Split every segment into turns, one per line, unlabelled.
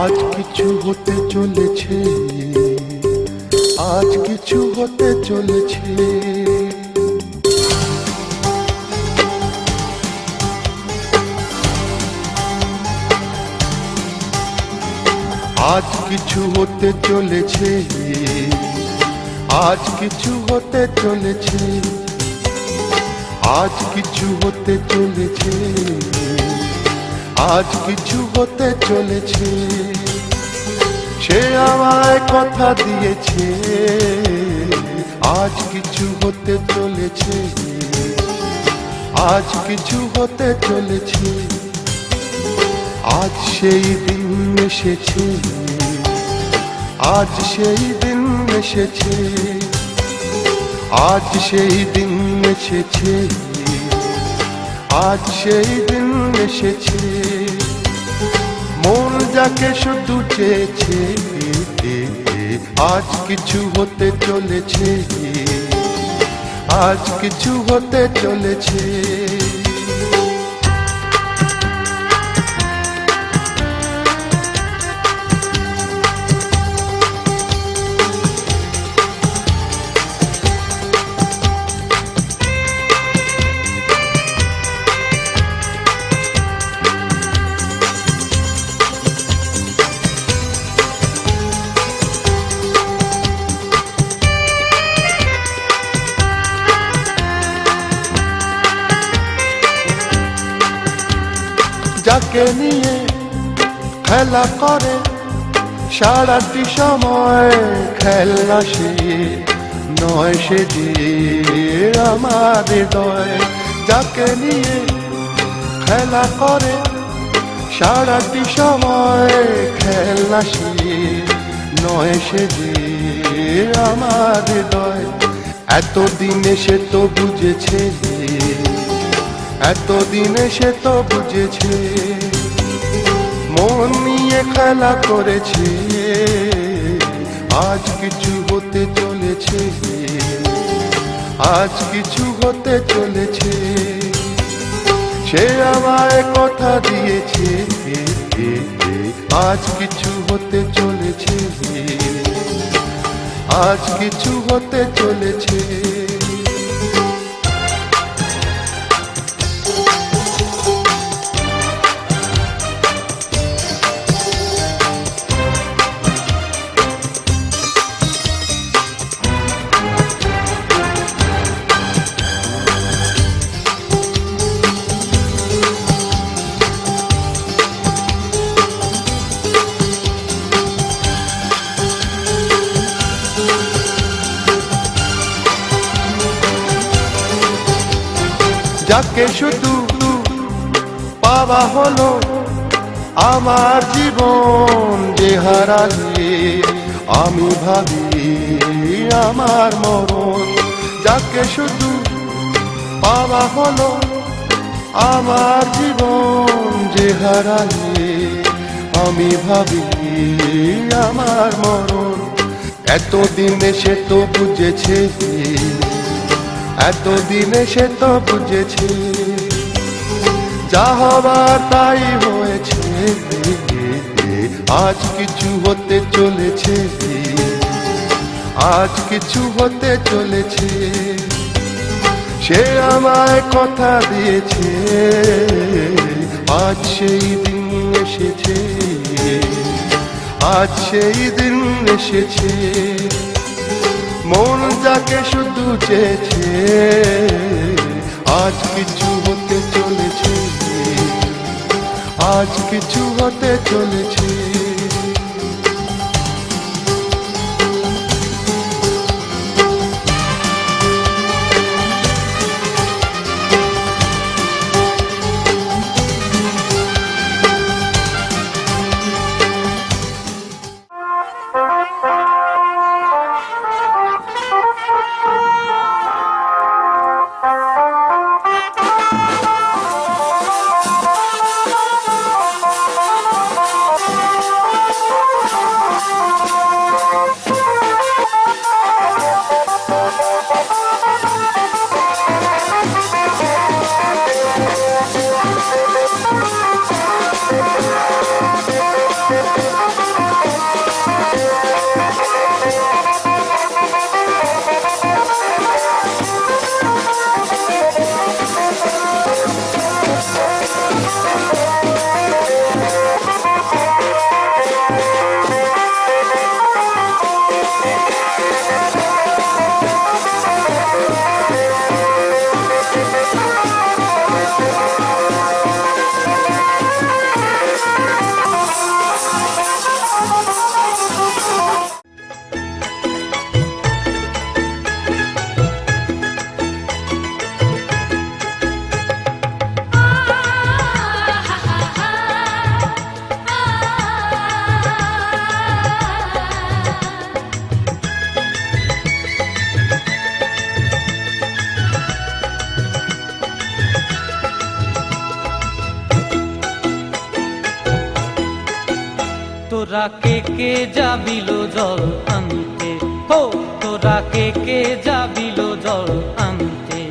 আজ কিছু হতে চলেছে, আজ কিছু হতে চলেছে। আজ কিছু হতে চলেছে, আজ কিছু হতে চলেছে, আজ কিছু হতে চলেছে, আজ কিছু হতে চলেছে। সে আমায় কথা দিয়েছে, আজ কিছু হতে চলেছে, আজ কিছু হতে চলেছে। আজ সেই দিন এসেছে, আজ সেই দিন এসেছে, আজ সেই দিন এসেছে, আজ সেই দিন এসেছে। মন যাকে শুধু চেয়েছে, আজ কিছু হতে চলেছে, আজ কিছু হতে চলেছে। যাকে নিয়ে খেলা করে সারাটি সময়, খেলা সে নয়, সে যে আমার হৃদয়। যাকে নিয়ে খেলা করে সারাটি সময়, খেলা সে নয়, সে যে আমার হৃদয়। এতদিনে সে তো বুঝেছে, এতদিনে সে তো বুঝেছে, মন নিয়ে খেলা করেছে। আজ কিছু হতে চলেছে, আজ কিছু হতে চলেছে। সে আমায় কথা দিয়েছে, আজ কিছু হতে চলেছে, আজ কিছু হতে চলেছে। যাকে শুধু পাওয়া হলো আমার জীবন, যে হারালে আমি ভাবি আমার মরণ। যাকে শুধু পাওয়া হলো আমার জীবন, যে হারালে আমি ভাবি আমার মরণ। এতদিনে সে তো বুঝেছে, এতদিনে সে তো বুঝেছে, যা হবার তাই হয়েছে। আজ কিছু হতে চলেছে, আজ কিছু হতে চলেছে। সে আমায় কথা দিয়েছে, আজ সেই দিন এসেছে, আজ সেই দিন এসেছে। মন যাকে শুধু চেয়েছে, আজ কিছু হতে চলেছে, আজ কিছু হতে চলেছে।
তোরা কে যাবিল জল আনতে, হো তোরা কে যাবিল জল আনতে।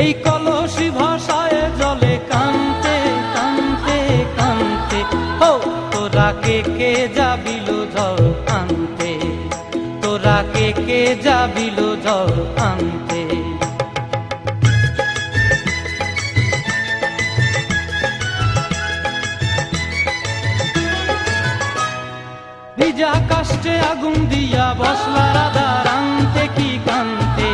এই কলসি ভাষায় জলে কানতে কানতে কানতে, হো তোরা কে যাবিল জল আনতে, তোরা কে যাবিল জল আনতে। ভিজা কাষ্টে আগুন দিয়া বসলা রাধা রানতে কি কানতে।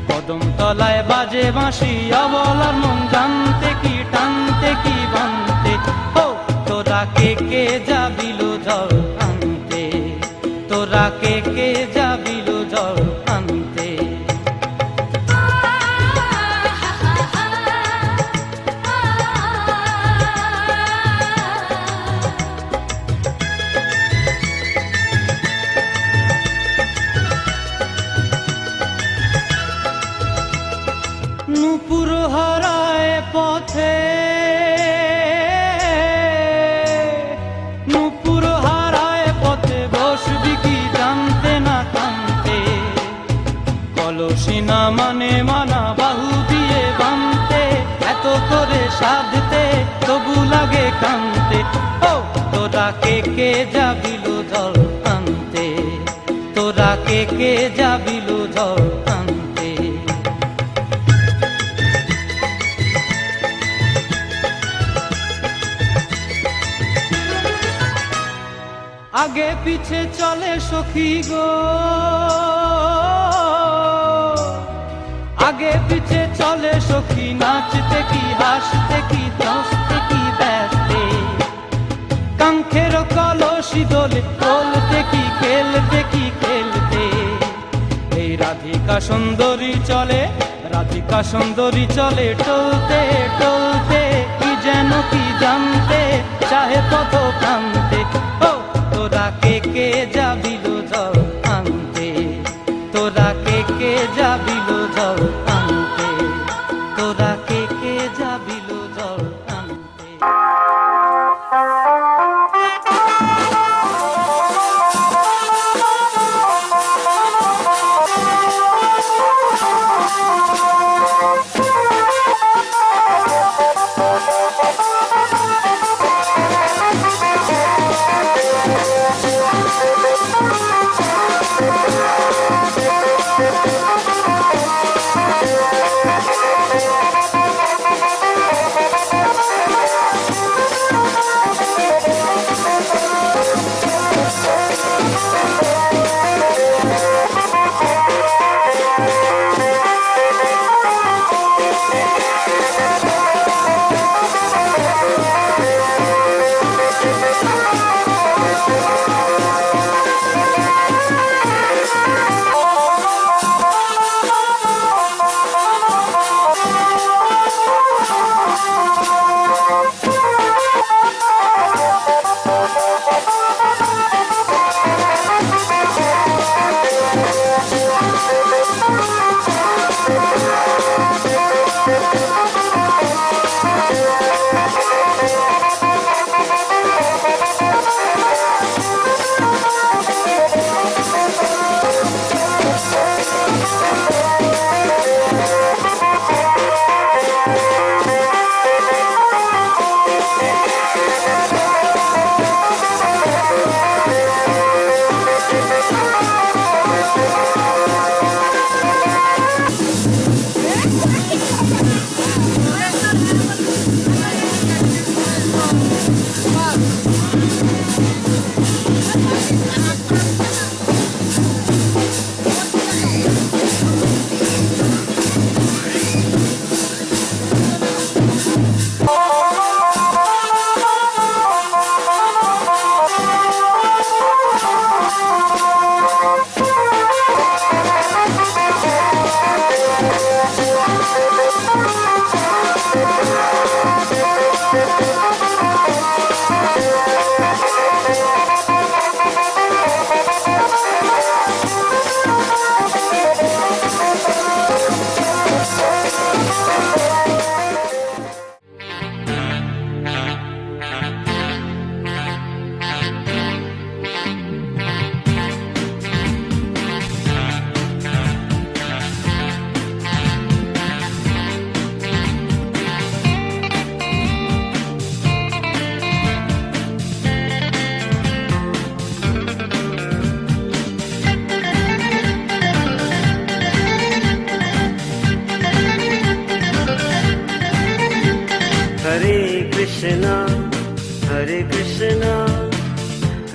কদম তলায় বাজে বাঁশি অবলার মন জানতে কি টানতে কি বানতে। ও তোরা কে যাবিল জল আনতে, তোরা কে যাবিল জল আনতে। নূপুর হারায় পথে, নূপুর হারায় পথে বসবি কি জানতে না কানতে। কলসি না মানে মানা বাহু দিয়ে বানতে, এত করে সাধতে তবু লাগে কানতে। ও তোরা কে যাবিল জল আনতে, তোরা কে যাবিল জল আনতে। আগে পিছে চলে সখী গো, আগে পিছে চলে সখী, নাচতে কি হাসতে কি দশতে কি ব্যস্তে। কাঙ্ক্ষের কলসি দোলে তোলতে কি খেলতে কি খেলতে। এই রাধিকা সুন্দরী চলে, রাধিকা সুন্দরী চলে টলতে টলতে, কি যেন কি জানতে চাহে পথ কানতে। ও তোরা কে যাবিল জল আনতে, তোরা কে যাবিল জল আনতে, তোরা কে যাবিল জল আনতে।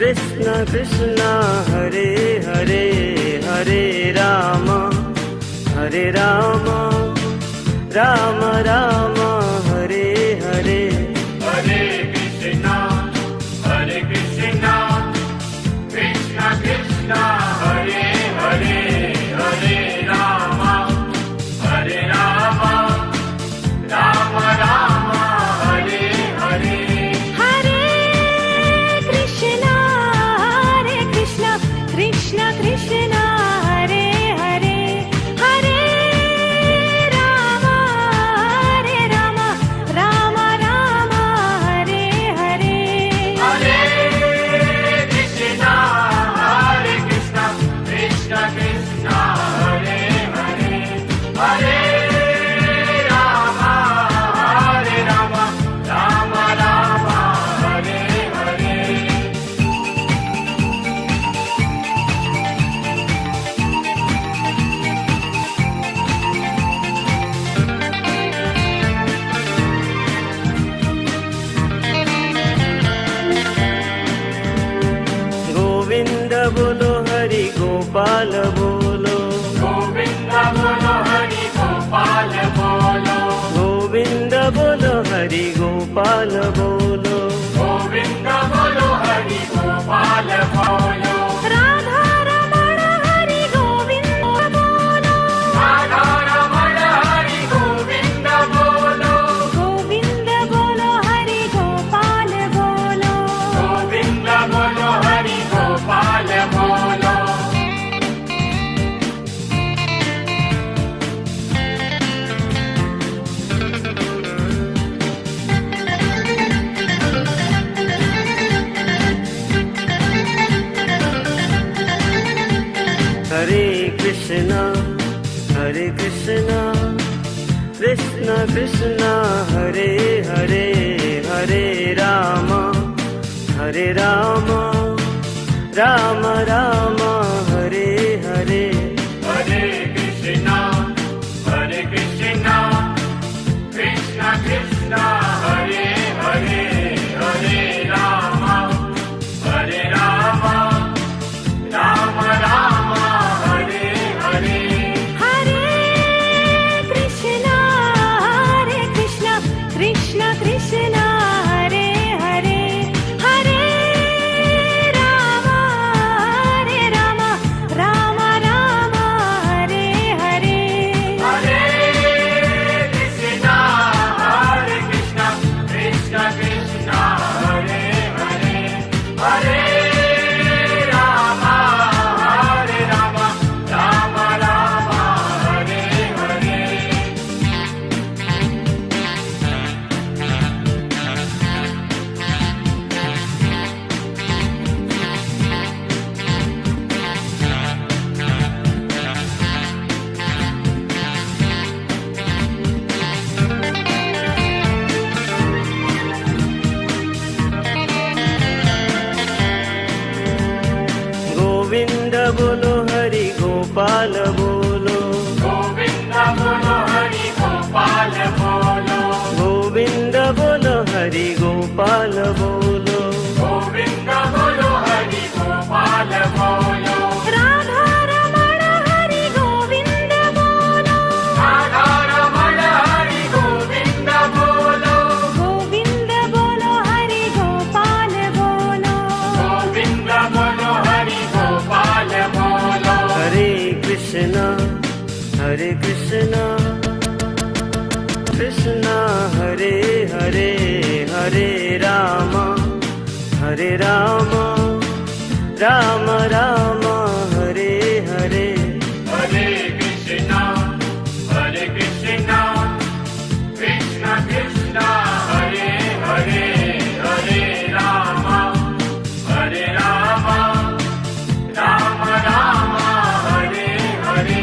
Krishna Krishna Hare Hare Hare Rama Hare Rama Rama Rama Hare Hare
Hare Krishna Krishna Krishna Hare Hare Hare Rama Rama Rama Hare Hare
Hare Krishna Krishna Krishna Hare Hare Hare Rama Rama Rama Hare Hare
Hare Krishna Krishna Krishna Hare Hare Hare Rama Rama Hare Hare
Govind बोलो हरि गोपाल बोलो
गोविंद बोलो हरि गोपाल बोलो
गोविंद बोलो हरि गोपाल बोलो
गोविंद बोलो हरि गोपाल बोलो
राधा रमण हरि गोविंद बोलो
राधा रमण हरि गोविंद बोलो
गोविंद बोलो हरि गोपाल बोलो
गोविंद बोलो हरि गोपाल बोलो
हरे कृष्णा कृष्ण कृष्ण हरे हरे हरे राम राम राम हरे हरे
हरे कृष्णा कृष्ण कृष्ण हरे हरे हरे राम राम हरे हरे
हरे कृष्णा कृष्ण कृष्ण हरे हरे हरे राम राम हरे हरे
हरे कृष्णा कृष्ण कृष्ण हरे हरे हरे राम राम हरे हरे
गोविंद बोलो हरि गोपाल बोलो
गोविंद बोलो हरि गोपाल बोलो
गोविंद बोलो हरि गोपाल बोलो
गोविंद बोलो हरि गोपाल बोलो
राधा रमण हरि गोविंद बोलो
राधा रमण हरि गोविंद बोलो
गोविंद बोलो हरि गोपाल बोलो
गोविंद बोलो हरि गोपाल बोलो
हरे कृष्णा कृष्ण हरे हरे हरे राम राम हरे हरे
हरे कृष्णा कृष्ण कृष्ण हरे हरे हरे राम राम हरे हरे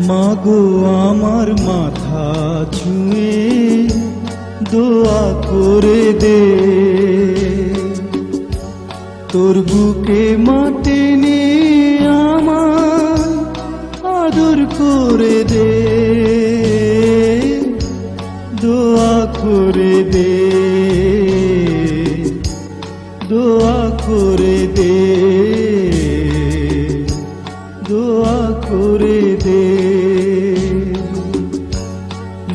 মাগো আমার মাথা ছুঁয়ে দোয়া করে দে, তোর বুকে মাটি নিয়ে আমার আদর করে দে, দোয়া করে দে, দোয়া করে দে, দোয়া করে দে।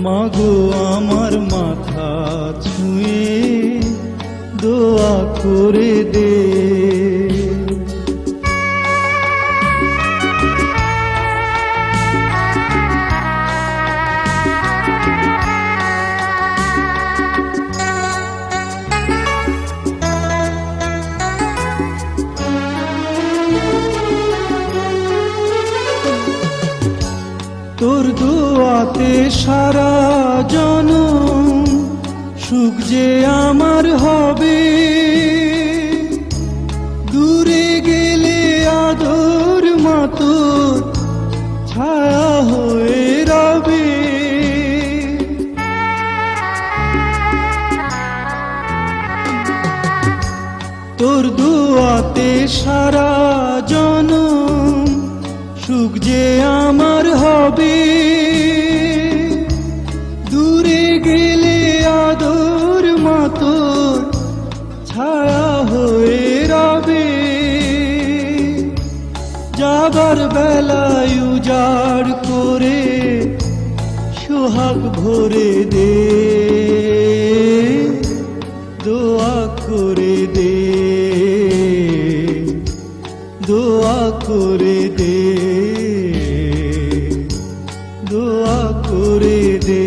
মাগো আমার মাথা ছুঁয়ে দোয়া করে দে। তোর দোয়াতে সারা জনম সুখ যে আমার হবে, দূরে গেলে আদর মাতোর ছায়া হয়ে রবে। তোর দোয়াতে সারা জনম সুখ যে আমার হবে, দূরে গেলে আদর মাতোর ছায়া হয়ে রবে। যাবার বেলায় উজাড় করে সোহাগ ভরে দে, দোয়া করে দে, দোয়া করে দে, দোয়া করে দে।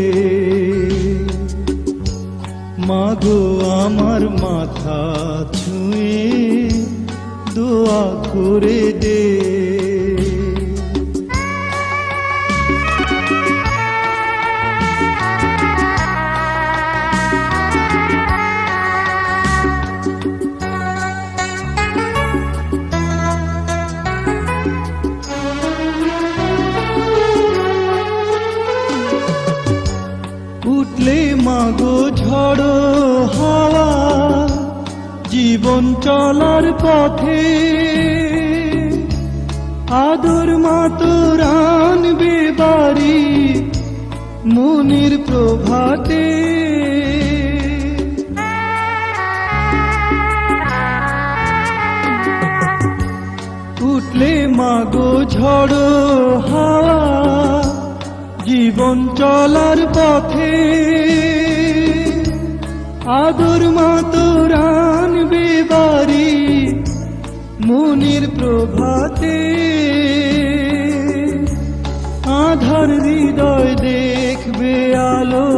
মাগো আমার মাথা ছুঁয়ে দোয়া করে দে। উঠলে মাগো ঝড়ো হাওয়া জীবন চলার পথে, আদর মাতোর আনবে বাড়ি মনের প্রভাতে। উঠলে মাগো ঝড়ো হাওয়া জীবন চলার পথে, আদর মাতোর আনবে বাড়ি মনের প্রভাতে। আধার হৃদয় দেখবে আলো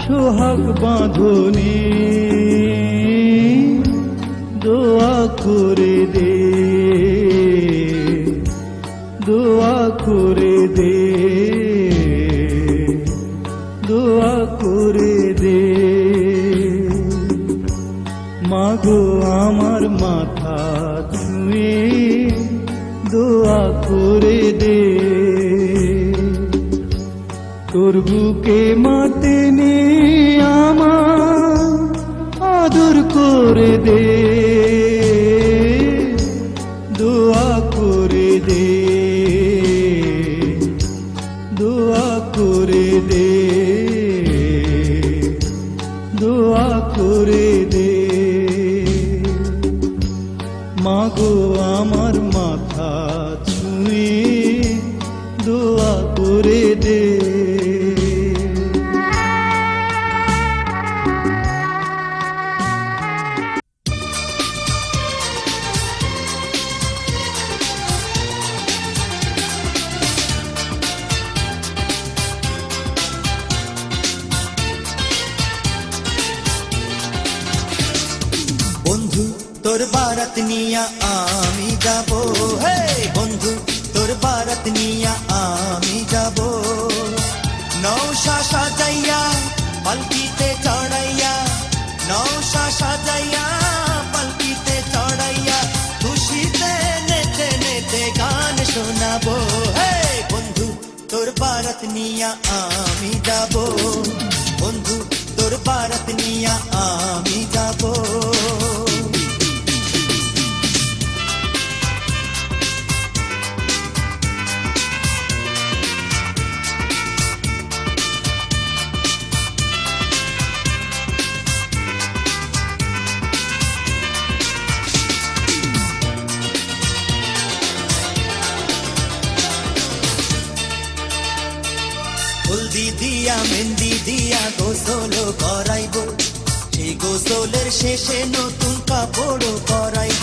সোহাগ বাঁধনে, দোয়া করে দে, দোয়া করে দে, দোয়া করে দে। মাগো আমার মাথা ছুঁয়ে দোয়া করে দে, তোর বুকে মাতে নে আমার আদর করে দে, দোয়া করে দে, দোয়া করে দে, দোয়া করে দে। মাগো আমার মাথা ছুঁয়ে দোয়া করে দে।
বন্ধু তোর বারাত নিয়া আমি যাব, হে বন্ধু তোর বারাত নিয়া আমি যাব। নৌশা সাজাইয়া পালকিতে চড়াইয়া, নৌশা সাজাইয়া পালকিতে চড়াইয়া, খুশিতে নেচে নেচে গান শোনাবো। হে বন্ধু বারাত নিয়া আমি যাব বন্ধু তোর বারাত নিয়া আমি যাব হলদি দিয়া মেহেন্দি দিয়া গোসল করাইব সেই গোসলের শেষে নতুন কাপড় পরাইব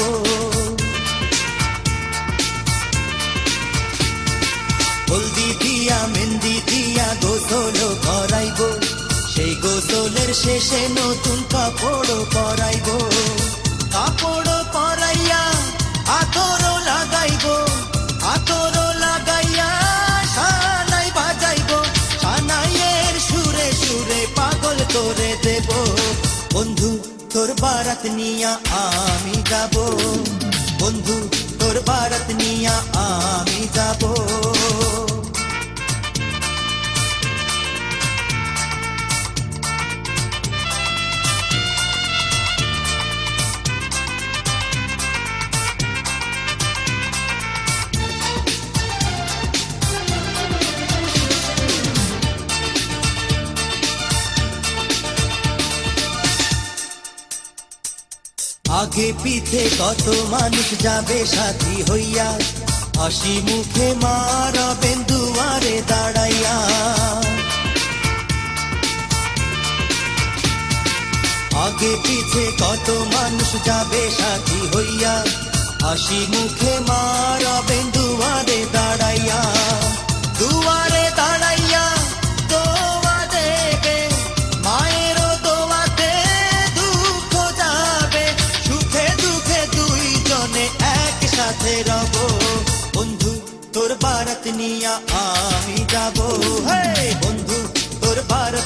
হলদি দিয়া মেহেন্দি দিয়া গোসল করাইব সেই গোসলের শেষে নতুন কাপড় পরাইব কাপড় পরাইয়া আতর লাগাইব আতর লাগাইয়া শানাই বাজাইব শানাইয়ের সুরে সুরে পাগল করে দেব বন্ধু তোর বারাত নিয়া আমি যাব বন্ধু তোর বারাত নিয়া আমি যাব আগে পিছে কত মানুষ যাবে সাথী হইয়া হাসি মুখে মারাবেন দুয়ারে দাঁড়াইয়া আগে পিছে কত মানুষ যাবে সাথী হইয়া হাসি মুখে মারাবেন দুয়ারে দাঁড়াইয়া দুয়ারে দাঁড়াইয়া দোয়া দেবে মায়েরও দোয়াতে দুঃখ যাবে সুখে দুঃখে দুইজনে একসাথে রব বন্ধু তোর বারাত নিয়া আমি যাব হে বন্ধু তোর বারাত